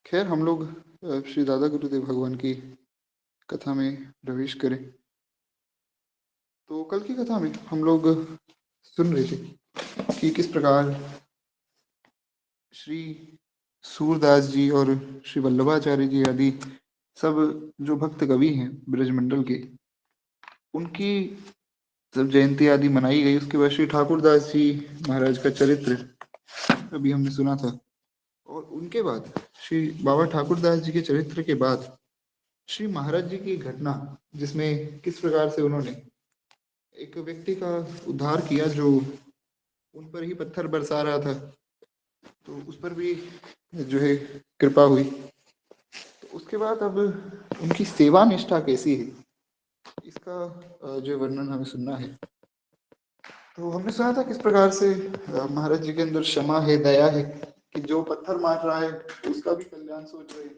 खैर हम लोग श्री दादा गुरुदेव भगवान की कथा में प्रवेश करें। तो कल की कथा में हम लोग सुन रहे थे कि किस प्रकार श्री सूरदास जी और श्री वल्लभाचार्य जी आदि सब जो भक्त कवि हैं ब्रजमंडल के, उनकी जब जयंती आदि मनाई गई, उसके बाद श्री ठाकुरदास जी महाराज का चरित्र अभी हमने सुना था। और उनके बाद श्री बाबा ठाकुरदास जी के चरित्र के बाद श्री महाराज जी की एक घटना, जिसमें किस प्रकार से उन्होंने एक व्यक्ति का उद्धार किया जो उन पर ही पत्थर बरसा रहा था, तो उस पर भी जो है कृपा हुई। तो उसके बाद अब उनकी सेवा निष्ठा कैसी है, इसका जो वर्णन हमें सुनना है। तो हमने सुना था किस प्रकार से महाराज जी के अंदर क्षमा है, दया है, कि जो पत्थर मार रहा है उसका भी कल्याण सोच रहे हैं,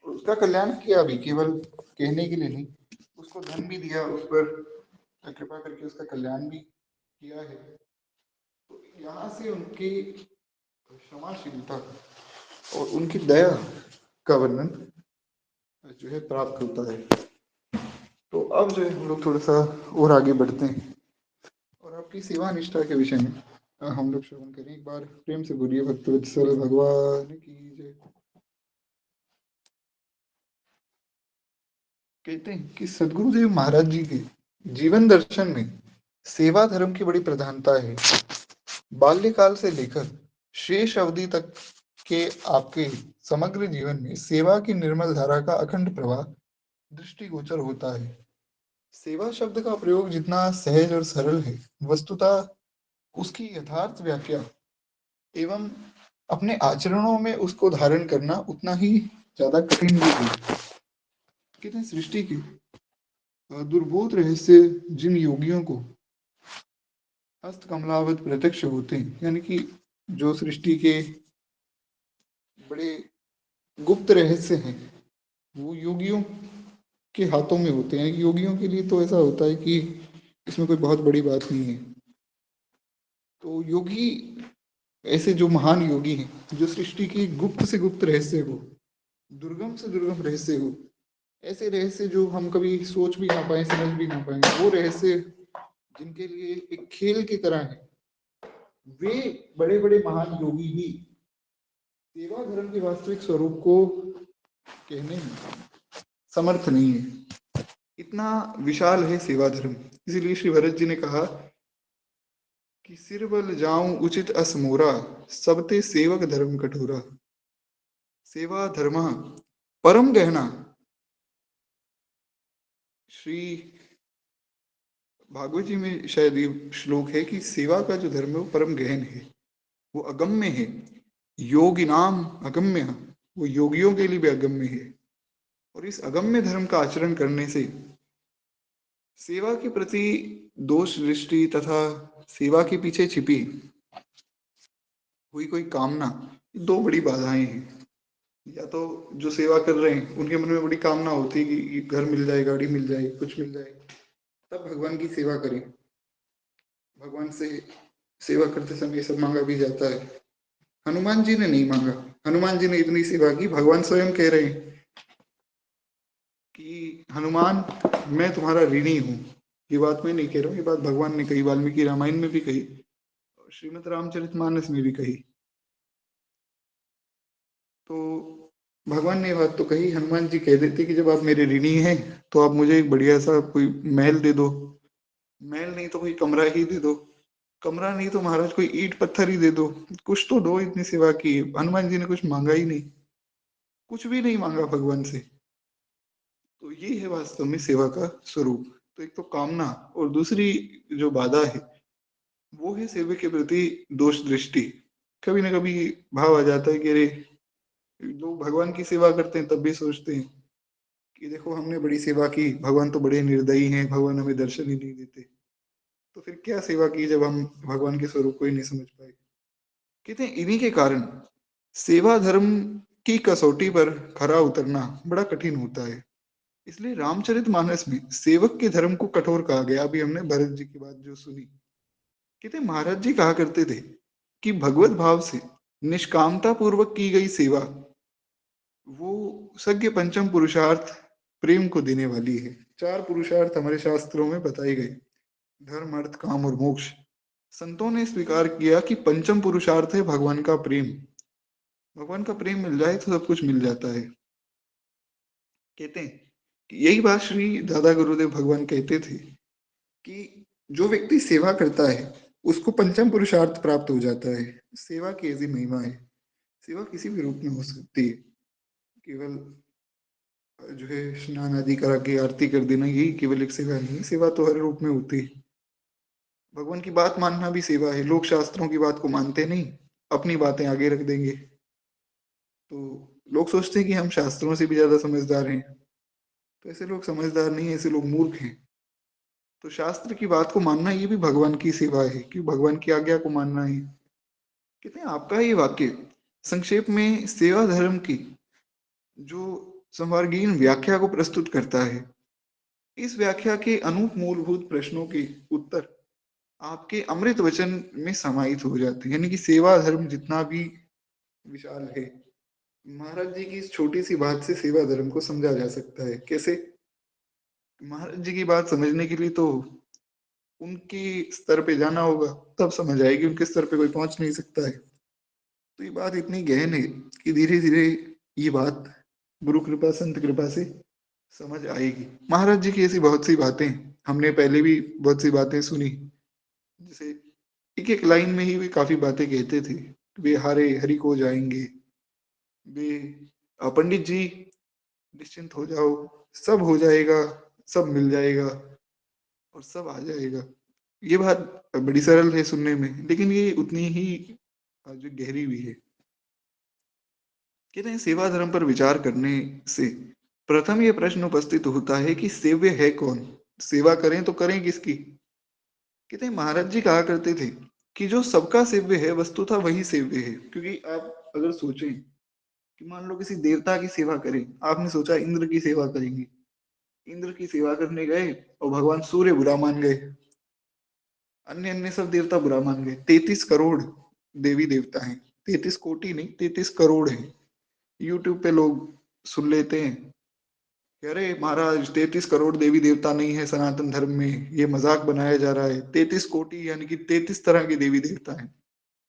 और उसका कल्याण किया भी, केवल कहने के लिए नहीं, उसको धन भी दिया, उस पर कृपा करके उसका कल्याण भी किया है। तो यहाँ से उनकी क्षमाशीलता और उनकी दया का वर्णन जो है प्राप्त होता है। तो अब जो है हम लोग थोड़ा सा और आगे बढ़ते हैं और आपकी सेवा निष्ठा के विषय में हम लोग श्रवण करें। एक बार प्रेम से बोलिए, भक्तवत्सल भगवान की जय। कहते हैं कि सदगुरुदेव महाराज जी के जीवन दर्शन में सेवा धर्म की बड़ी प्रधानता है। बाल्यकाल से लेकर शेष अवधि तक के आपके समग्र जीवन में सेवा की निर्मल धारा का अखंड प्रवाह दृष्टिगोचर होता है। सेवा शब्द का प्रयोग जितना सहज और सरल है, वस्तुतः उसकी यथार्थ व्याख्या एवं अपने आचरणों में उसको धारण करना उतना ही ज्यादा कठिन भी है। कहते हैं सृष्टि के दुर्बोध रहस्य जिन योगियों को हस्त कमलावत प्रत्यक्ष होते हैं, यानी कि जो सृष्टि के बड़े गुप्त रहस्य हैं, वो योगियों के हाथों में होते हैं। योगियों के लिए तो ऐसा होता है कि इसमें कोई बहुत बड़ी बात नहीं है। तो योगी, ऐसे जो महान योगी हैं, जो सृष्टि की गुप्त से गुप्त रहस्य हो, दुर्गम से दुर्गम रहस्य हो, ऐसे रहस्य जो हम कभी सोच भी ना पाए, समझ भी ना पाए, वो रहस्य जिनके लिए एक खेल की तरह है, वे बड़े बड़े महान योगी भी सेवा धर्म के वास्तविक स्वरूप को कहने में समर्थ नहीं है। इतना विशाल है सेवा धर्म। इसीलिए श्री भरत जी ने कहा कि सिर बल जाऊं उचित अस मोरा, सबते सेवक धर्म कठोरा। सेवा धर्म परम गहना। श्री भागवत जी में शायद ये श्लोक है कि सेवा का जो धर्म है वो परम गहन है, वो अगम्य है। योगी नाम अगम्य, वो योगियों के लिए भी अगम्य है। और इस अगम्य धर्म का आचरण करने से सेवा के प्रति दोष दृष्टि तथा सेवा के पीछे छिपी हुई कोई कामना, दो बड़ी बाधाएं हैं। या तो जो सेवा कर रहे हैं उनके मन में बड़ी कामना होती है कि घर मिल जाए, गाड़ी मिल जाए, कुछ मिल जाए, तब भगवान की सेवा करें। भगवान से सेवा करते समय ये सब मांगा भी जाता है। हनुमान जी ने नहीं मांगा। हनुमान जी ने इतनी सेवा की, भगवान स्वयं कह रहे हैं कि हनुमान, मैं तुम्हारा ऋणी हूँ। ये बात मैं नहीं कह रहा हूँ, ये बात भगवान ने कही, वाल्मीकि रामायण में भी कही, श्रीमद् रामचरितमानस में भी कही। तो भगवान ने ये बात तो कही, हनुमान जी कह देते कि जब आप मेरे ऋणी हैं तो आप मुझे एक बढ़िया सा कोई महल दे दो, महल नहीं तो कोई कमरा ही दे दो, कमरा नहीं तो महाराज कोई ईंट पत्थर ही दे दो, कुछ तो दो। इतनी सेवा की। हनुमान जी ने कुछ मांगा ही नहीं, कुछ भी नहीं मांगा भगवान से। तो ये है वास्तव में सेवा का स्वरूप। तो एक तो कामना, और दूसरी जो बाधा है वो है सेवा के प्रति दोष दृष्टि। कभी ना कभी भाव आ जाता है कि अरे, लोग भगवान की सेवा करते हैं तब भी सोचते हैं कि देखो हमने बड़ी सेवा की, भगवान तो बड़े निर्दयी हैं, भगवान हमें दर्शन ही नहीं देते। तो फिर क्या सेवा की जब हम भगवान के स्वरूप को ही नहीं समझ पाए। कहते हैं इन्हीं के कारण सेवा धर्म की कसौटी पर खरा उतरना बड़ा कठिन होता है। इसलिए रामचरितमानस में सेवक के धर्म को कठोर कहा गया। अभी हमने भरत जी की बात जो सुनी, कहते महाराज जी कहा करते थे कि भगवत भाव से निष्कामता पूर्वक की गई सेवा सज्ञ पंचम पुरुषार्थ प्रेम को देने वाली है। 4 पुरुषार्थ हमारे शास्त्रों में बताए गए, धर्म, अर्थ, काम और मोक्ष। संतों ने स्वीकार किया कि पंचम पुरुषार्थ है भगवान का प्रेम। भगवान का प्रेम मिल जाए तो सब कुछ मिल जाता है। कहते हैं कि यही बात श्री दादा गुरुदेव भगवान कहते थे कि जो व्यक्ति सेवा करता है उसको पंचम पुरुषार्थ प्राप्त हो जाता है। सेवा की ऐसी महिमा है। सेवा किसी भी रूप में हो सकती है। केवल जो है स्नान आदि करा के आरती कर देना यही केवल एक सेवा नहीं है। सेवा तो हर रूप में होती है। भगवान की बात मानना भी सेवा है। लोग शास्त्रों की बात को मानते नहीं, अपनी बातें आगे रख देंगे। तो लोग सोचते हैं कि हम शास्त्रों से भी ज्यादा समझदार हैं। तो ऐसे लोग समझदार नहीं है, ऐसे लोग मूर्ख हैं। तो शास्त्र की बात को मानना ये भी भगवान की सेवा है, कि भगवान की आज्ञा को मानना है। कहते हैं आपका ये वाक्य संक्षेप में सेवा धर्म की जो संवर्गीन व्याख्या को प्रस्तुत करता है। इस व्याख्या के अनूप मूलभूत प्रश्नों के उत्तर आपके अमृत वचन में समाहित हो जाते हैं। यानी कि सेवा धर्म जितना भी विशाल है, महाराज जी की इस छोटी सी बात से सेवा धर्म को समझा जा सकता है। कैसे? महाराज जी की बात समझने के लिए तो उनके स्तर पे जाना होगा, तब समझ आएगी। उनके स्तर पे कोई पहुंच नहीं सकता है। तो ये बात इतनी गहन है कि धीरे धीरे ये बात गुरु कृपा संत कृपा से समझ आएगी। महाराज जी की ऐसी बहुत सी बातें हमने पहले भी बहुत सी बातें सुनी। जैसे एक एक लाइन में ही वे काफी बातें कहते थे। वे हारे हरि को जाएंगे, वे पंडित जी निश्चिंत हो जाओ, सब हो जाएगा, सब मिल जाएगा और सब आ जाएगा। ये बात बड़ी सरल है सुनने में, लेकिन ये उतनी ही जो गहरी भी है। कहते हैं सेवा धर्म पर विचार करने से प्रथम ये प्रश्न उपस्थित होता है कि सेव्य है कौन? सेवा करें तो करें किसकी? कहते हैं महाराज जी कहा करते थे कि जो सबका सेव्य है वस्तुतः वही सेव्य है। क्योंकि आप अगर सोचें कि मान लो किसी देवता की सेवा करें, आपने सोचा इंद्र की सेवा करेंगे, इंद्र की सेवा करने गए और भगवान सूर्य बुरा मान गए, अन्य अन्य सब देवता बुरा मान गए। 33 करोड़ देवी देवता हैं। 33 कोटि नहीं, 33 करोड़ है। यूट्यूब पे लोग सुन लेते हैं कि अरे महाराज 33 करोड़ देवी देवता नहीं है सनातन धर्म में, ये मजाक बनाया जा रहा है। 33 कोटि यानी कि 33 तरह के देवी देवता हैं।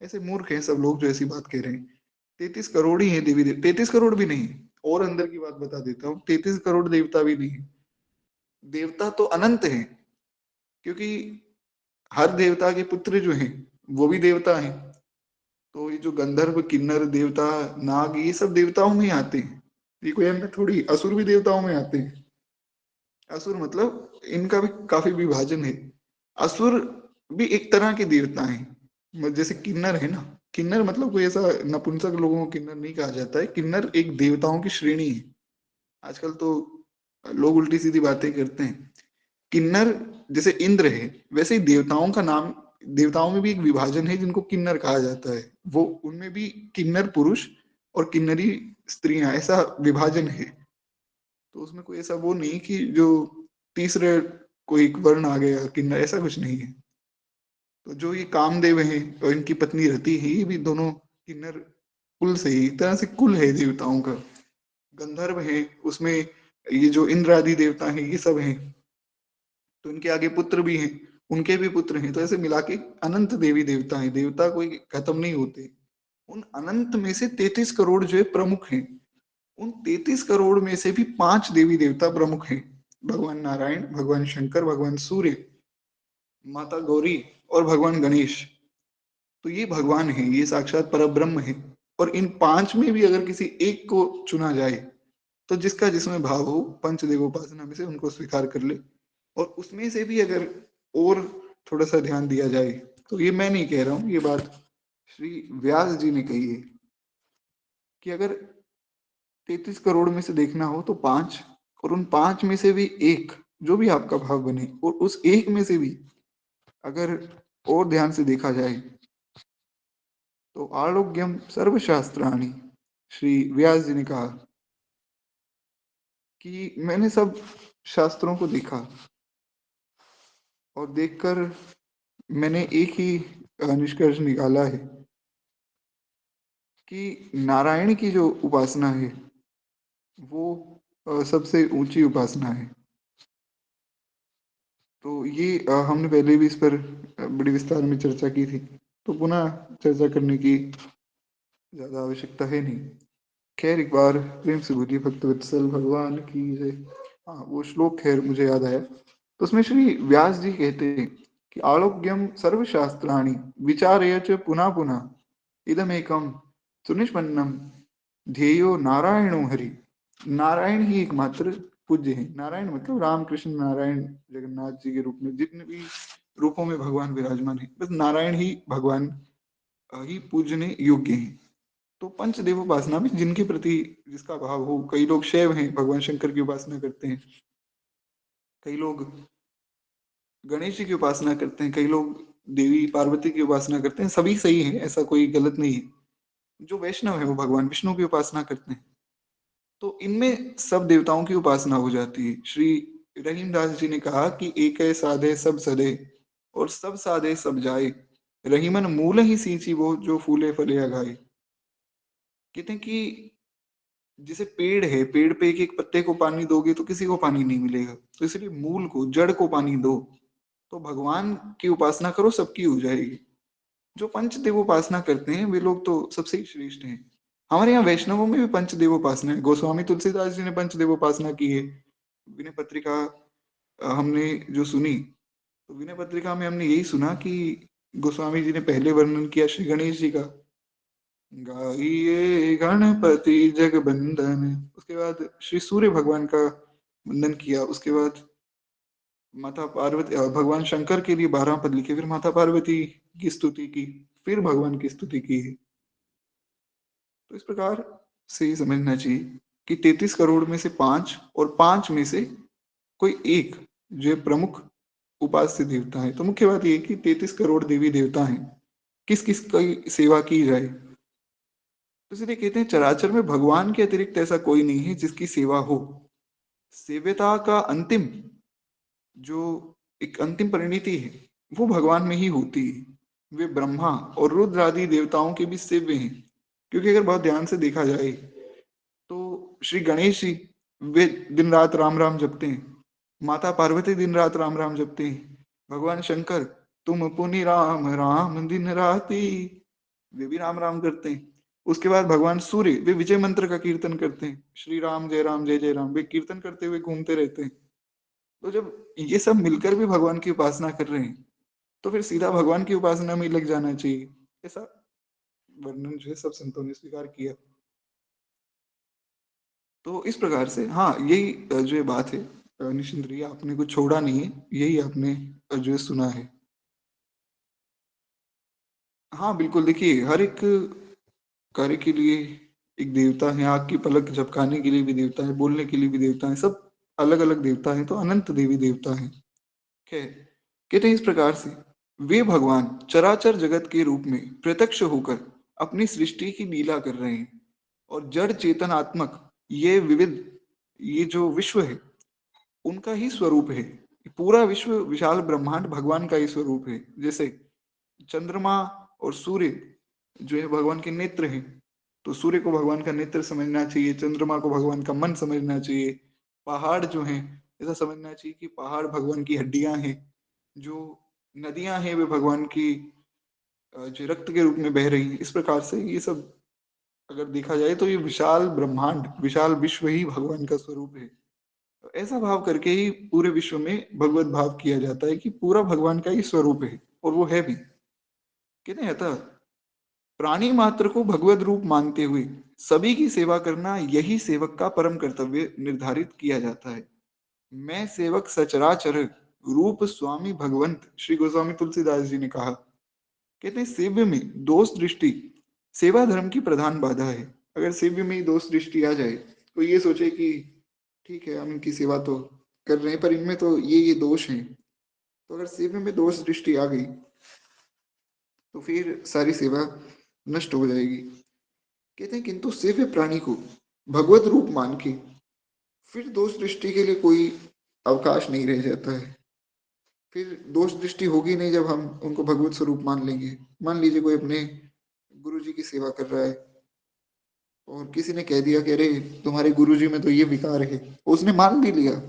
ऐसे मूर्ख हैं सब लोग जो ऐसी बात कह रहे हैं। 33 करोड़ ही है देवी देवता, 33 करोड़ भी नहीं। और अंदर की बात बता देता हूँ, 33 करोड़ देवता भी नहीं। देवता तो अनंत है, क्योंकि हर देवता के पुत्र जो हैं वो भी देवता हैं। तो ये जो गंधर्व किन्नर देवता नाग ये सब देवताओं में ही आते हैं। ये कोई अन्य थोड़ी, असुर भी देवताओं में आते हैं। असुर मतलब इनका भी काफी विभाजन है। असुर भी एक तरह के देवता हैं। जैसे किन्नर है ना, किन्नर मतलब कोई ऐसा नपुंसक लोगों को किन्नर नहीं कहा जाता है। किन्नर एक देवताओं की श्रेणी है। आजकल तो लोग उल्टी सीधी बातें करते हैं। किन्नर जैसे इंद्र है, वैसे ही देवताओं का नाम, देवताओं में भी एक विभाजन है जिनको किन्नर कहा जाता है। वो उनमें भी किन्नर पुरुष और किन्नरी स्त्रियां, ऐसा विभाजन है। तो उसमें कोई ऐसा वो नहीं कि जो तीसरे कोई एक वर्ण आ गया किन्नर, ऐसा कुछ नहीं है। तो जो ये कामदेव हैं और इनकी पत्नी रति है, ये भी दोनों किन्नर कुल से ही, एक तरह से कुल है देवताओं का। गंधर्व है, उसमें ये जो इंद्र आदि देवता हैं ये सब हैं। तो इनके आगे पुत्र भी हैं, उनके भी पुत्र हैं। तो ऐसे मिला के अनंत देवी देवता हैं। देवता कोई खत्म नहीं होते। उन अनंत में से 33 करोड़ जो है प्रमुख हैं। उन 33 करोड़ में से भी 5 देवी देवता प्रमुख हैं। भगवान नारायण, भगवान शंकर, भगवान सूर्य, माता गौरी और भगवान गणेश। तो ये भगवान है, ये साक्षात परब्रह्म है। और इन 5 में भी अगर किसी एक को चुना जाए तो जिसका जिसमें भाव हो, पंचदेवोपासना में से उनको स्वीकार कर ले। और उसमें से भी अगर और थोड़ा सा ध्यान दिया जाए, तो ये मैं नहीं कह रहा हूं, ये बात श्री व्यास जी ने कही है कि अगर 33 करोड़ में से देखना हो तो 5, और उन 5 में से भी एक, जो भी आपका भाव बने, और उस एक में से भी अगर और ध्यान से देखा जाए तो आरोग्यम सर्वशास्त्राणी, श्री व्यास जी ने कहा कि मैंने सब शास्त्रों को देखा और देखकर मैंने एक ही निष्कर्ष निकाला है कि नारायण की जो उपासना है वो सबसे ऊँची उपासना है। तो ये हमने पहले भी इस पर बड़ी विस्तार में चर्चा की थी, तो पुनः चर्चा करने की ज़्यादा आवश्यकता है नहीं। खैर एक बार प्रेम से बोलिए भक्तवत्सल भगवान की जय। हाँ, वो श्लोक खैर मुझे याद आया। तो उसमें श्री व्यास जी कहते हैं कि आलोक्यम सर्वशास्त्राणि विचार्य च पुनः पुनः इदमेकम सुनिष्पन्नम ध्येयो नारायणो हरि। नारायण ही एकमात्र पूज्य है। नारायण मतलब राम कृष्ण नारायण जगन्नाथ जी के रूप में जितने भी रूपों में भगवान विराजमान है, बस नारायण ही भगवान ही पूजने योग्य हैं। तो पंचदेव उपासना में जिनके प्रति जिसका भाव हो, कई लोग शैव हैं, भगवान शंकर की उपासना करते हैं, कई लोग गणेश जी की उपासना करते हैं, कई लोग देवी पार्वती की उपासना करते हैं, सभी सही है, ऐसा कोई गलत नहीं है। जो वैष्णव है वो भगवान विष्णु की उपासना करते हैं। तो इनमें सब देवताओं की उपासना हो जाती है। श्री रहीमदास जी ने कहा कि एक है साधे सब सदे और सब साधे सब जाए, रहीमन मूल ही सींची वो जो फूले फले अघाए। कहते हैं कि जैसे पेड़ है, पेड़ पे एक एक पत्ते को पानी दोगे तो किसी को पानी नहीं मिलेगा, तो इसलिए मूल को जड़ को पानी दो। तो भगवान की उपासना करो, सबकी हो जाएगी। जो पंचदेव उपासना करते हैं वे लोग तो सबसे ही श्रेष्ठ हैं। हमारे यहाँ वैष्णवों में भी पंचदेव उपासना है। गोस्वामी तुलसीदास जी ने पंचदेव उपासना की है। विनय पत्रिका हमने जो सुनी, तो विनय पत्रिका में हमने यही सुना कि गोस्वामी जी ने पहले वर्णन किया श्री गणेश जी का, गाइए गणपति जगबंदन। उसके बाद श्री सूर्य भगवान का वंदन किया। उसके बाद माता पार्वती भगवान शंकर के लिए 12 पद लिखे, फिर माता पार्वती की स्तुति की, फिर भगवान की स्तुति की है। तो इस प्रकार से ये समझना चाहिए कि 33 करोड़ में से 5 और 5 में से कोई एक जो है प्रमुख उपास्य देवता है। तो मुख्य बात ये है कि 33 करोड़ देवी देवता हैं, किस किस की सेवा की जाए। तो इसलिए कहते हैं चराचर में भगवान के अतिरिक्त ऐसा कोई नहीं है जिसकी सेवा हो। सेव्यता का अंतिम जो एक अंतिम परिणति है वो भगवान में ही होती है। वे ब्रह्मा और रुद्र आदि देवताओं के भी सेव्य हैं। क्योंकि अगर बहुत ध्यान से देखा जाए तो श्री गणेश जी वे दिन रात राम राम जपते हैं, माता पार्वती दिन रात राम राम जपते हैं, भगवान शंकर तुम पुनि राम राम दिन राति, वे भी राम राम करते हैं। उसके बाद भगवान सूर्य वे विजय मंत्र का कीर्तन करते हैं, श्री राम जय जय राम, वे कीर्तन करते हुए घूमते रहते हैं। तो जब ये सब मिलकर भी भगवान की उपासना कर रहे हैं तो फिर सीधा भगवान की उपासना में ही लग जाना चाहिए। ऐसा वर्णन जो है सब संतों ने स्वीकार किया। तो इस प्रकार से हाँ यही जो ये बात है, निश्चिंत रहिए आपने कुछ छोड़ा नहीं है, यही आपने जो है सुना है। हाँ बिल्कुल, देखिए हर एक कार्य के लिए एक देवता है, आग की पलक झपकाने के लिए भी देवता है, बोलने के लिए भी देवता है, सब अलग अलग देवता है, तो अनंत देवी देवता है। खैर, कहते हैं इस प्रकार से वे भगवान चराचर जगत के रूप में प्रत्यक्ष होकर अपनी सृष्टि की लीला कर रहे हैं। और जड़ चेतनात्मक ये विविध ये जो विश्व है उनका ही स्वरूप है। पूरा विश्व विशाल ब्रह्मांड भगवान का ही स्वरूप है। जैसे चंद्रमा और सूर्य जो है भगवान के नेत्र हैं, तो सूर्य को भगवान का नेत्र समझना चाहिए, चंद्रमा को भगवान का मन समझना चाहिए। पहाड़ जो हैं ऐसा समझना चाहिए कि पहाड़ भगवान की हड्डियां हैं। जो नदियां हैं वे भगवान की जो रक्त के रूप में बह रही हैं। इस प्रकार से ये सब अगर देखा जाए तो ये विशाल ब्रह्मांड विशाल विश्व ही भगवान का स्वरूप है। तो ऐसा भाव करके ही पूरे विश्व में भगवत भाव किया जाता है कि पूरा भगवान का ही स्वरूप है, और वो है भी। कहते हैं अतः प्राणी मात्र को भगवत रूप मानते हुए सभी की सेवा करना यही सेवक का परम कर्तव्य निर्धारित किया जाता है। मैं सेवक सचराचर रूप स्वामी भगवंत, श्री गोस्वामी तुलसीदास जी ने कहा। कहते हैं सेव्य में दोष दृष्टि सेवा धर्म की प्रधान बाधा है। अगर सेव्य में ही दोष दृष्टि आ जाए तो ये सोचे कि ठीक है हम इनकी सेवा तो कर रहे हैं पर इनमें तो ये दोष हैं, तो अगर सेव्य में दोष दृष्टि आ गई तो फिर सारी सेवा नष्ट हो जाएगी। कहते हैं किंतु सेव्य प्राणी को भगवत रूप मान के फिर दोष दृष्टि के लिए कोई अवकाश नहीं रह जाता है। फिर दोष दृष्टि होगी नहीं जब हम उनको भगवत स्वरूप मान लेंगे। मान लीजिए कोई अपने गुरु जी की सेवा कर रहा है, और किसी ने कह दिया कि अरे तुम्हारे गुरुजी में तो ये विकार है, उसने मान भी लिया,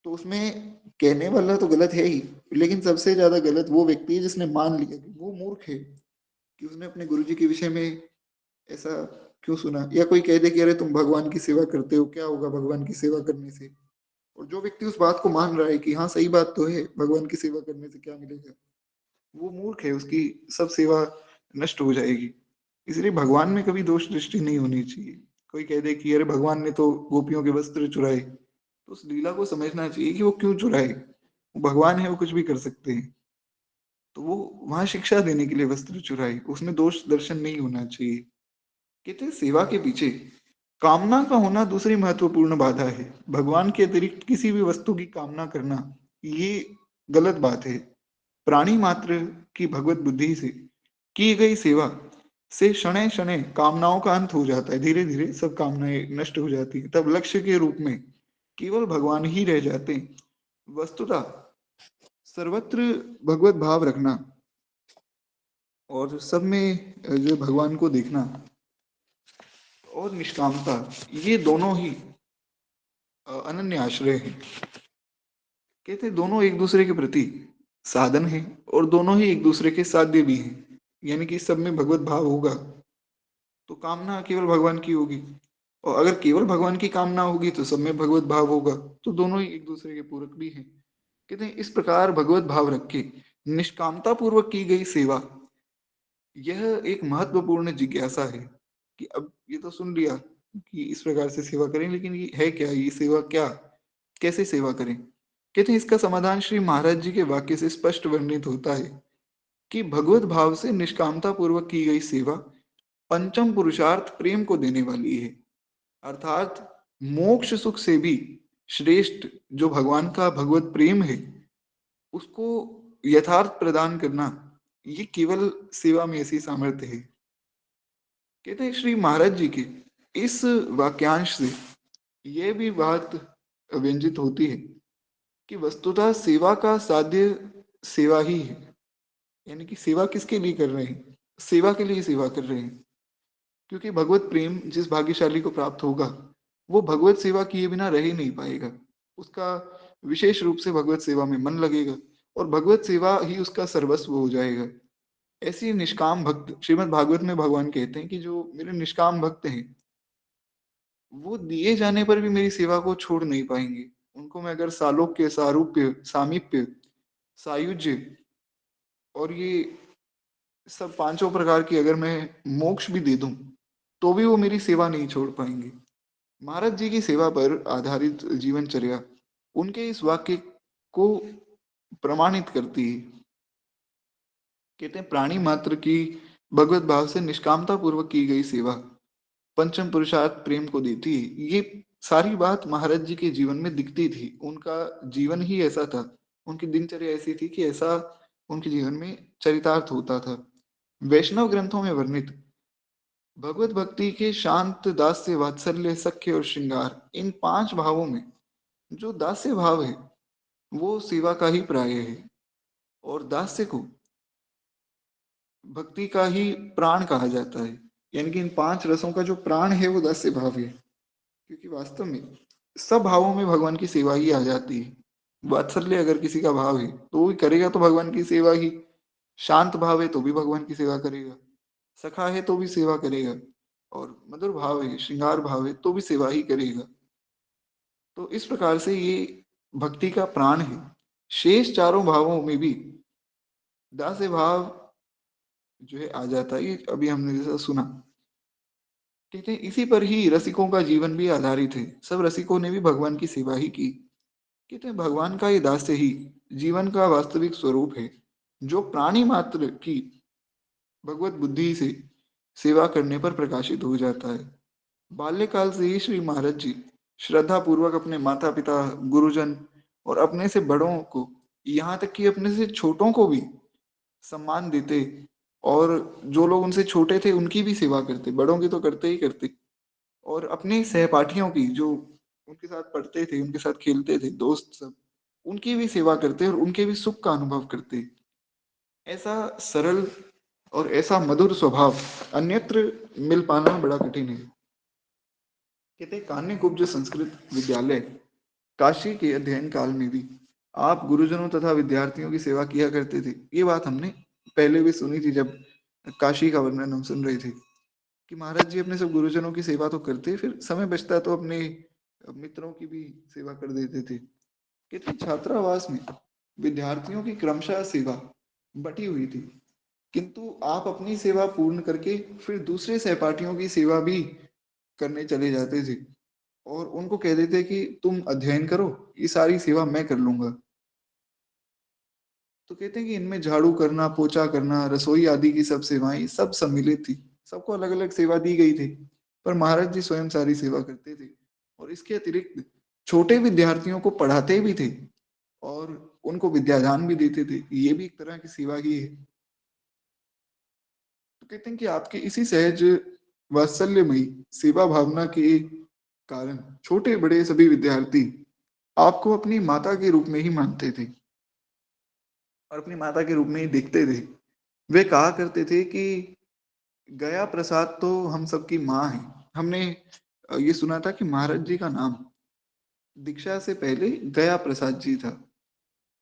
तो उसमें कहने वाला तो गलत है ही, लेकिन सबसे ज्यादा गलत वो व्यक्ति है जिसने मान लिया। वो मूर्ख है कि उसने अपने गुरुजी के विषय में ऐसा क्यों सुना। या कोई कह दे कि अरे तुम भगवान की सेवा करते हो, क्या होगा भगवान की सेवा करने से। और जो व्यक्ति उस बात को मान रहा है कि हाँ सही बात तो है, भगवान की सेवा करने से क्या मिलेगा, वो मूर्ख है, उसकी सब सेवा नष्ट हो जाएगी। इसलिए भगवान में कभी दोष दृष्टि नहीं होनी चाहिए। कोई कह दे कि अरे भगवान ने तो गोपियों के वस्त्र चुराए, तो उस लीला को समझना चाहिए कि वो क्यों चुराए। वो भगवान है, वो कुछ भी कर सकते हैं। तो वो वहां शिक्षा देने के लिए वस्त्र चुराए, उसमें दोष दर्शन नहीं होना चाहिए। कहते हैं सेवा के पीछे कामना का होना दूसरी महत्वपूर्ण बाधा है। भगवान के अतिरिक्त किसी भी वस्तु की कामना करना, ये गलत बात है। प्राणी मात्र की भगवत बुद्धि से की गई सेवा से शनै शनै कामनाओं का अंत हो जाता है। धीरे धीरे सब कामनाएं नष्ट हो जाती हैं, तब लक्ष्य के रूप में केवल भगवान ही रह जाते हैं। वस्तुतः सर्वत्र भगवत भाव रखना और सब में जो भगवान को देखना और निष्कामता, ये दोनों ही अनन्य आश्रय है। कहते हैं दोनों एक दूसरे के प्रति साधन है और दोनों ही एक दूसरे के साध्य भी हैं। यानी कि सब में भगवत भाव होगा तो कामना केवल भगवान की होगी, और अगर केवल भगवान की कामना होगी तो सब में भगवत भाव होगा, तो दोनों ही एक दूसरे के पूरक भी हैं। कहते हैं इस प्रकार भगवत भाव रख के निष्कामता पूर्वक की गई सेवा, यह एक महत्वपूर्ण जिज्ञासा है। कि अब ये तो सुन लिया कि इस प्रकार से सेवा करें, लेकिन ये है क्या, ये सेवा क्या, कैसे सेवा करें। कहते हैं इसका समाधान श्री महाराज जी के वाक्य से स्पष्ट वर्णित होता है कि भगवत भाव से निष्कामता पूर्वक की गई सेवा पंचम पुरुषार्थ प्रेम को देने वाली है। अर्थात मोक्ष सुख से भी श्रेष्ठ जो भगवान का भगवत प्रेम है, उसको यथार्थ प्रदान करना, ये केवल सेवा में ऐसी सामर्थ्य है। कहते हैं श्री महाराज जी के इस वाक्यांश से यह भी बात व्यंजित होती है कि वस्तुतः सेवा का साध्य सेवा ही है। यानी कि सेवा किसके लिए कर रहे हैं, सेवा के लिए सेवा कर रहे हैं। क्योंकि भगवत प्रेम जिस भाग्यशाली को प्राप्त होगा, वो भगवत सेवा किए बिना रह ही नहीं पाएगा। उसका विशेष रूप से भगवत सेवा में मन लगेगा और भगवत सेवा ही उसका सर्वस्व हो जाएगा। ऐसी निष्काम भक्त, श्रीमद् भागवत में भगवान कहते हैं कि जो मेरे निष्काम भक्त हैं, वो दिए जाने पर भी मेरी सेवा को छोड़ नहीं पाएंगे। उनको मैं अगर सालोक्य, सारूप्य, सामीप्य, सायुज्य और ये सब पांचों प्रकार की अगर मैं मोक्ष भी दे दूं, तो भी वो मेरी सेवा नहीं छोड़ पाएंगे। महाराज जी की सेवा पर आधारित जीवनचर्या उनके इस वाक्य को प्रमाणित करती है। कहते हैं प्राणी मात्र की भगवत भाव से निष्कामता पूर्वक की गई सेवा पंचम पुरुषार्थ प्रेम को देती है। ये सारी बात महाराज जी के जीवन में दिखती थी। उनका जीवन ही ऐसा था, उनकी दिनचर्या ऐसी थी कि ऐसा उनके जीवन में चरितार्थ होता था। वैष्णव ग्रंथों में वर्णित भगवत भक्ति के शांत, दास्य, वात्सल्य, सख्य और श्रृंगार, इन पांच भावों में जो दास्य भाव है वो सेवा का ही प्राय है। और दास्य को भक्ति का ही प्राण कहा जाता है। यानी कि इन पांच रसों का जो प्राण है वो दास्य भाव है। क्योंकि वास्तव में सब भावों में भगवान की सेवा ही आ जाती है। वात्सल्य अगर किसी का भाव है तो वो भी करेगा तो भगवान की सेवा ही। शांत भाव है तो भी भगवान की सेवा करेगा। सखा है तो भी सेवा करेगा। और मधुर भाव है, श्रृंगार भाव है, तो भी सेवा ही करेगा। तो इस प्रकार से ये भक्ति का प्राण है। शेष चारों भावों में भी दास्य भाव जो है आ जाता है। ये अभी हमने जैसा सुना, कहते हैं इसी पर ही रसिकों का जीवन भी आधारित है। सब रसिकों ने भी भगवान की सेवा ही की। कहते हैं भगवान का ये दास्य ही जीवन का वास्तविक स्वरूप है, जो प्राणी मात्र की भगवत बुद्धि से सेवा करने पर प्रकाशित हो जाता है। बाल्यकाल से ही श्री महाराज जी श्रद्धा पूर्वक अपने माता पिता, गुरुजन और अपने से बड़ों को, यहाँ तक कि अपने से छोटों को भी सम्मान देते। और जो लोग उनसे छोटे थे उनकी भी सेवा करते, बड़ों की तो करते ही करते। और अपने सहपाठियों की, जो उनके साथ पढ़ते थे, उनके साथ खेलते थे, दोस्त सब, उनकी भी सेवा करते और उनके भी सुख का अनुभव करते। ऐसा सरल और ऐसा मधुर स्वभाव अन्यत्र मिल पाना बड़ा कठिन है। कहते हैं कान्यकुब्ज संस्कृत विद्यालय काशी के अध्ययन काल में भी आप गुरुजनों तथा विद्यार्थियों की सेवा किया करते थे। ये बात हमने पहले भी सुनी थी जब काशी का वर्णन हम सुन रहे थे कि महाराज जी अपने सब गुरुजनों की सेवा तो करते, फिर समय बचता तो अपने मित्रों की भी सेवा कर देते थे। कहते हैं, छात्रावास में विद्यार्थियों की क्रमशः सेवा बटी हुई थी, किंतु आप अपनी सेवा पूर्ण करके फिर दूसरे सहपाठियों की सेवा भी करने चले जाते थे और उनको कह देते कि तुम अध्ययन करो, ये सारी सेवा मैं कर लूंगा। तो कहते हैं कि इनमें झाड़ू करना, पोछा करना, रसोई आदि की सब सेवाएं सब सम्मिलित थी। सबको अलग-अलग सेवा दी गई थी, पर महाराज जी स्वयं सारी सेवा करते थे और इसके अतिरिक्त छोटे विद्यार्थियों को पढ़ाते भी थे और उनको विद्यादान भी देते थे। ये भी एक तरह की सेवा ही है। तो कहते हैं कि आपके इसी सहज वात्सल्यमयी सेवा भावना के कारण छोटे-बड़े सभी विद्यार्थी आपको अपनी माता के रूप में ही मानते थे और अपनी माता के रूप में ही देखते थे। वे कहा करते थे कि गया प्रसाद तो हम सबकी माँ है। हमने ये सुना था कि महाराज जी का नाम दीक्षा से पहले गया प्रसाद जी था,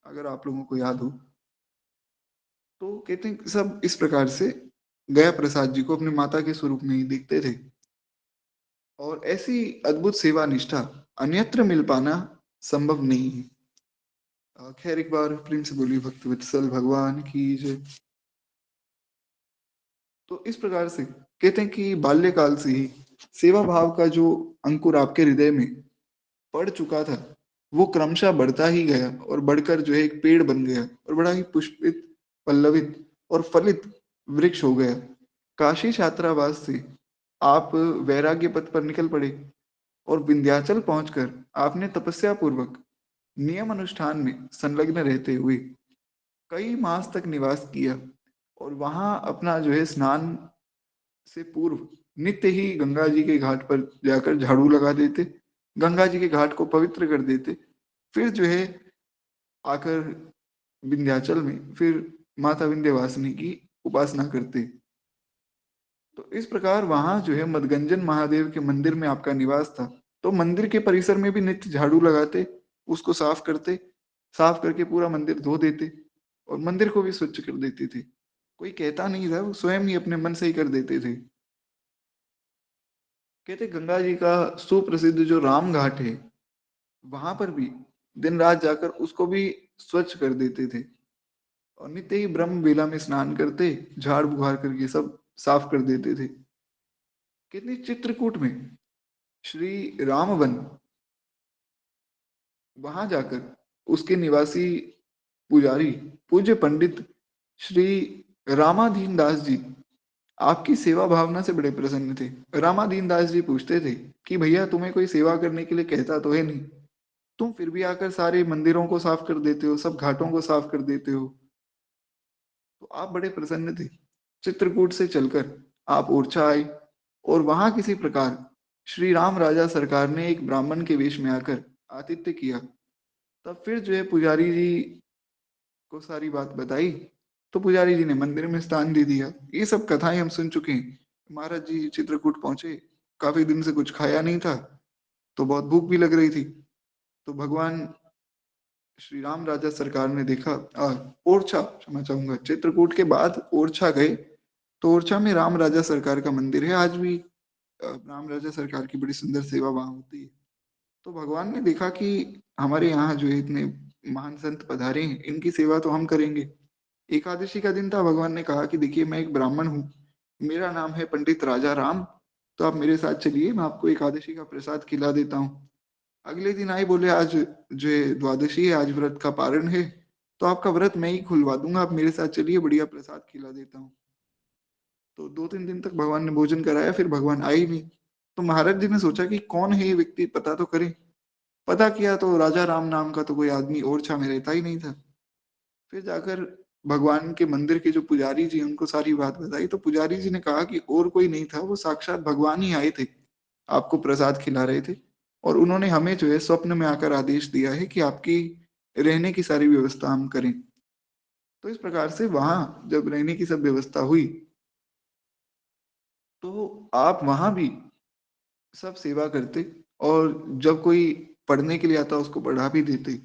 अगर आप लोगों को याद हो। तो कहते हैं कि सब इस प्रकार से गया प्रसाद जी को अपनी माता के स्वरूप में ही देखते थे और ऐसी अद्भुत सेवा निष्ठा अन्यत्र मिल पाना संभव नहीं है। खैर एक बार प्रेम से बोलिए भक्तवत्सल भगवान की जय। तो इस प्रकार से कहते हैं कि बाल्यकाल से ही सेवा भाव का जो अंकुर आपके हृदय में पड़ चुका था, वो क्रमशः बढ़ता ही गया और बढ़कर जो है एक पेड़ बन गया और बड़ा ही पुष्पित, पल्लवित और फलित वृक्ष हो गया। काशी छात्रावास से आप वैराग्य पथ पर निकल पड़े और विंध्याचल पहुंचकर आपने तपस्या पूर्वक नियम अनुष्ठान में संलग्न रहते हुए कई मास तक निवास किया और वहां अपना जो है स्नान से पूर्व नित्य ही गंगा जी के घाट पर जाकर झाड़ू लगा देते, गंगा जी के घाट को पवित्र कर देते, फिर जो है आकर विंध्याचल में फिर माता विंध्यवासिनी की उपासना करते। तो इस प्रकार वहां जो है मदगंजन महादेव के मंदिर में आपका निवास था। तो मंदिर के परिसर में भी नित्य झाड़ू लगाते, उसको साफ करते, साफ करके पूरा मंदिर धो देते और मंदिर को भी स्वच्छ कर देते थे। कोई कहता नहीं था, वो स्वयं ही अपने मन से ही कर देते थे। कहते गंगा जी का सुप्रसिद्ध जो राम घाट है, वहां पर भी दिन रात जाकर उसको भी स्वच्छ कर देते थे और नित्य ही ब्रह्म बेला में स्नान करते, झाड़ बुहार करके सब साफ कर देते थे। कितनी चित्रकूट में श्री रामवन, वहां जाकर उसके निवासी पुजारी पूज्य पंडित श्री रामाधीन दास जी आपकी सेवा भावना से बड़े प्रसन्न थे। रामाधीन दास जी पूछते थे कि भैया तुम्हें कोई सेवा करने के लिए कहता तो है नहीं, तुम फिर भी आकर सारे मंदिरों को साफ कर देते हो, सब घाटों को साफ कर देते हो। तो आप बड़े प्रसन्न थे। चित्रकूट से चलकर आप ओरछा आए और वहां किसी प्रकार श्री राम राजा सरकार ने एक ब्राह्मण के वेश में आकर आतिथ्य किया। तब फिर जो है पुजारी जी को सारी बात बताई, तो पुजारी जी ने मंदिर में स्थान दे दिया। ये सब कथाएं हम सुन चुके हैं। महाराज जी चित्रकूट पहुंचे, काफी दिन से कुछ खाया नहीं था, तो बहुत भूख भी लग रही थी। तो भगवान श्री राम राजा सरकार ने देखा, ओरछा क्षमा चाहूंगा, चित्रकूट के बाद ओरछा गए, तो ओरछा में राम राजा सरकार का मंदिर है आज भी। राम राजा सरकार की बड़ी सुंदर सेवा वहां होती है। तो भगवान ने देखा कि हमारे यहाँ जो है इतने महान संत पधारे हैं, इनकी सेवा तो हम करेंगे। एकादशी का दिन था, भगवान ने कहा कि देखिए मैं एक ब्राह्मण हूँ, मेरा नाम है पंडित राजा राम, तो आप मेरे साथ चलिए, मैं आपको एकादशी का प्रसाद खिला देता हूँ। अगले दिन आए, बोले आज जो है द्वादशी है, आज व्रत का पारण है, तो आपका व्रत मैं ही खुलवा दूंगा, आप मेरे साथ चलिए, बढ़िया प्रसाद खिला देता हूँ। तो 2-3 दिन तक भगवान ने भोजन कराया, फिर भगवान आए ही नहीं। तो महाराज जी ने सोचा कि कौन है ये व्यक्ति, पता तो करें। पता किया तो राजा राम नाम का तो कोई आदमी ओरछा में रहता ही नहीं था। फिर जाकर भगवान के मंदिर के जो पुजारी जी उनको सारी बात बताई, तो पुजारी जी ने कहा कि और कोई नहीं था, वो साक्षात भगवान ही आए थे, आपको प्रसाद खिला रहे थे और उन्होंने हमें जो है स्वप्न में आकर आदेश दिया है कि आपकी रहने की सारी व्यवस्था हम करें। तो इस प्रकार से वहां जब रहने की सब व्यवस्था हुई, तो आप वहां भी सब सेवा करते और जब कोई पढ़ने के लिए आता उसको पढ़ा भी देते।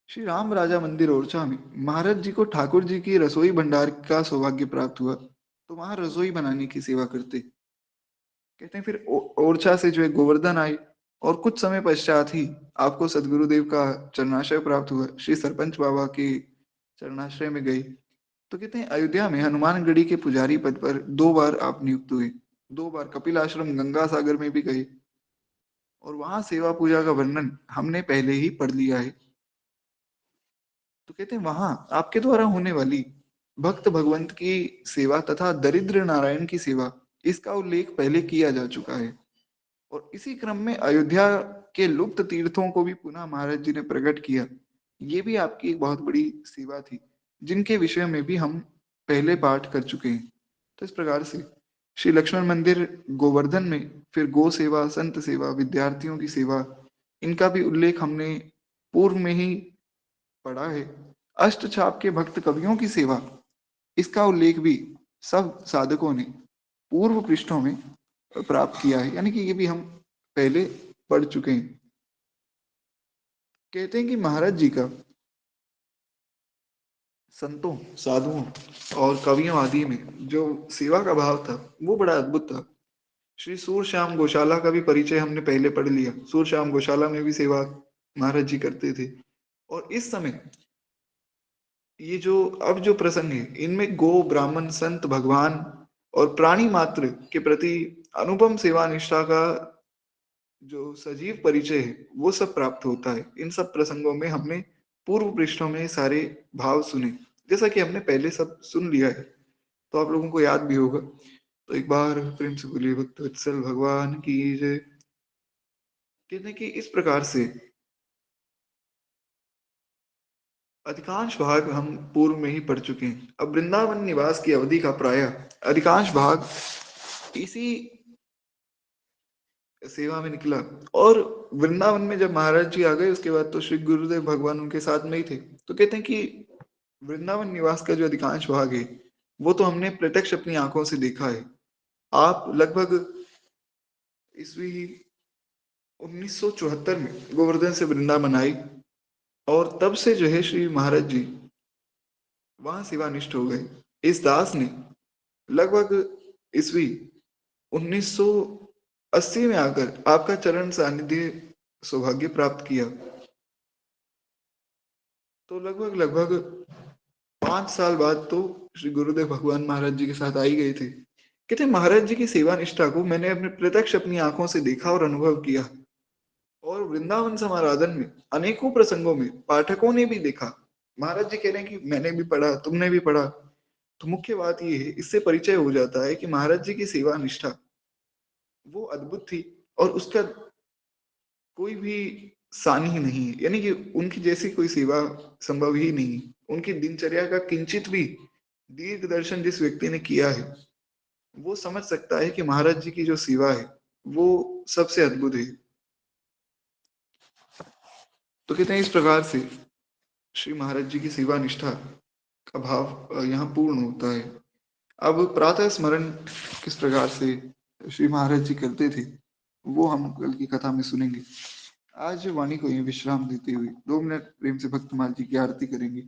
श्री राम राजा मंदिर ओरछा में महाराज जी को ठाकुर जी की रसोई भंडार का सौभाग्य प्राप्त हुआ, तो वहां रसोई बनाने की सेवा करते। कहते हैं फिर ओरछा से जो है गोवर्धन आए और कुछ समय पश्चात ही आपको सदगुरुदेव का चरणाश्रय प्राप्त हुआ, श्री सरपंच बाबा के चरणाश्रय में गए। तो कहते हैं अयोध्या में हनुमानगढ़ी के पुजारी पद पर 2 बार आप नियुक्त हुए, 2 बार कपिल आश्रम गंगा सागर में भी गए और वहां सेवा पूजा का वर्णन हमने पहले ही पढ़ लिया है। तो कहते हैं वहां आपके द्वारा होने वाली भक्त भगवंत की सेवा तथा दरिद्र नारायण की सेवा, इसका उल्लेख पहले किया जा चुका है। और इसी क्रम में अयोध्या के लुप्त तीर्थों को भी पुनः महाराज जी ने प्रकट किया। ये भी आपकी एक बहुत बड़ी सेवा थी, जिनके विषय में भी हम पहले पाठ कर चुके हैं। तो इस प्रकार से श्री लक्ष्मण मंदिर गोवर्धन में फिर गो सेवा, संत सेवा, विद्यार्थियों की सेवा, इनका भी उल्लेख हमने पूर्व में ही पढ़ा है। अष्टछाप के भक्त कवियों की सेवा, इसका उल्लेख भी सब साधकों ने पूर्व पृष्ठों में प्राप्त किया है, यानी कि ये भी हम पहले पढ़ चुके हैं। कहते हैं कि महाराज जी का संतों, साधुओं और कवियों आदि में जो सेवा का भाव था वो बड़ा अद्भुत था। श्री सूर श्याम गौशाला का भी परिचय हमने पहले पढ़ लिया। सूर श्याम गौशाला में भी सेवा महाराज जी करते थे। और इस समय ये जो अब जो प्रसंग है, इनमें गो, ब्राह्मण, संत, भगवान और प्राणी मात्र के प्रति अनुपम सेवा निष्ठा का जो सजीव परिचय है वो सब प्राप्त होता है। इन सब प्रसंगों में हमने पूर्व पृष्ठों में सारे भाव सुने, जैसा कि हमने पहले सब सुन लिया है, तो आप लोगों को याद भी होगा। तो एक बार प्रेम से बोलिए भक्त वत्सल भगवान की जय। कहते हैं कि इस प्रकार से अधिकांश भाग हम पूर्व में ही पढ़ चुके हैं। अब वृंदावन निवास की अवधि का प्राय अधिकांश भाग इसी सेवा में निकला। और वृंदावन में जब महाराज जी आ गए उसके बाद तो श्री गुरुदेव भगवान उनके साथ में ही थे। तो कहते हैं कि वृंदावन निवास का जो अधिकांश भाग है वो तो हमने प्रत्यक्ष अपनी आंखों से देखा है। आप लगभग ईस्वी 1974 में गोवर्धन से वृंदावन आई और तब से जो है श्री महाराज जी वहां सेवानिष्ठ हो गए। इस दास ने लगभग ईस्वी 1980 में आकर आपका चरण सानिध्य सौभाग्य प्राप्त किया। तो लगभग लगभग 5 साल बाद तो श्री गुरुदेव भगवान महाराज जी के साथ आ ही गए थे। कहते महाराज जी की सेवा निष्ठा को मैंने अपने प्रत्यक्ष अपनी आंखों से देखा और अनुभव किया। और वृंदावन समाराधन में अनेकों प्रसंगों में पाठकों ने भी देखा। महाराज जी कह रहे हैं कि मैंने भी पढ़ा, तुमने भी पढ़ा। तो मुख्य बात ये है, इससे परिचय हो जाता है कि महाराज जी की सेवा निष्ठा वो अद्भुत थी और उसका कोई भी सानी ही नहीं है, यानी कि उनकी जैसी कोई सेवा संभव ही नहीं। उनकी दिनचर्या का किंचित भी दीर्घ दर्शन जिस व्यक्ति ने किया है वो समझ सकता है कि महाराज जी की जो सेवा है वो सबसे अद्भुत है। तो कहते हैं इस प्रकार से श्री महाराज जी की सेवा निष्ठा का भाव यहाँ पूर्ण होता है। अब प्रातः स्मरण किस प्रकार से श्री महाराज जी करते थे वो हम कल की कथा में सुनेंगे। आज वाणी को ये विश्राम देते हुए 2 मिनट प्रेम से भक्तमाल जी की आरती करेंगे।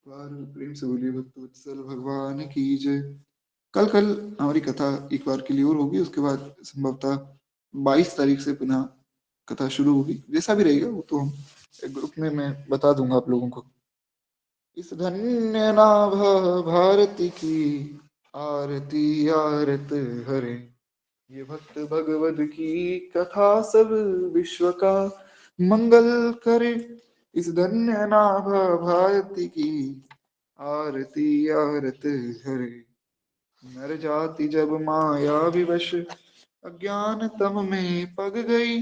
बार प्रेम से बोलिए भक्त वत्सल भगवान की जय। कल कल हमारी कथा एक बार के लिए और होगी, उसके बाद संभवतः 22 तारीख से पुनः कथा शुरू होगी। जैसा भी रहेगा वो तो हम ग्रुप में मैं बता दूंगा आप लोगों को। इस धन्य नाभ भारती की आरती आरत हरे। ये भक्त भगवत की कथा सब विश्व का मंगल करे। इस धन्य नाभ भारती की आरती आरत हरे। नर जाति जब माया विवश अज्ञान तम में पग गई।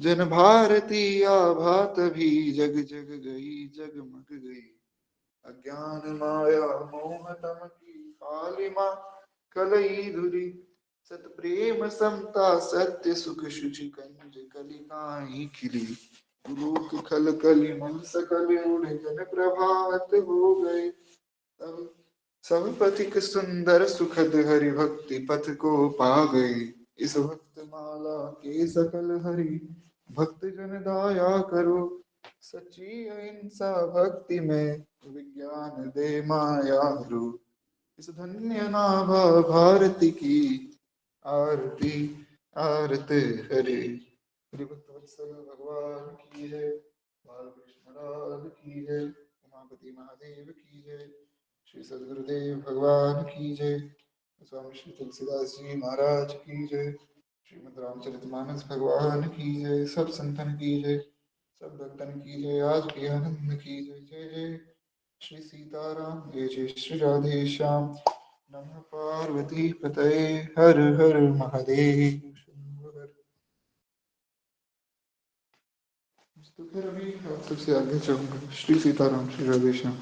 जन भारती आभात भी जग जग गई, जगमग गई। अज्ञान माया मोह तम की कालिमा कलई धुरी। सत प्रेम समता सत्य सुख शुचि कंज कलिकाई खिली। लोक खल कली मन सकल उड़ जन प्रभात हो गए। तब सब पथिक सुंदर सुखद हरि भक्ति पथ को पा गए। इस भक्त माला के सकल हरि भक्त जन दाया करो। सच्ची अहिंसा भक्ति में विज्ञान दे माया रू। इस धन्य नाभा भारती की आरती आरत हरे। श्री भक्त वत्सल भगवान की जय। बाल कृष्ण लाल की जय। उमापति महादेव की जय। श्री सदगुरुदेव भगवान की जय। स्वामी श्री तुलसीदास जी महाराज की जय। श्रीमद् रामचरितमानस भगवान की जय। सब संतन की जय। सब भक्तन की जय। आज के आनंद की जय। जय जय श्री सीताराम। जय जय श्री राधे श्याम। नमः पार्वती पतये। हर हर महादेव। शंभो हर। तो फिर अभी आप सबसे आगे चलूंगा। श्री सीताराम श्री राधे श्याम।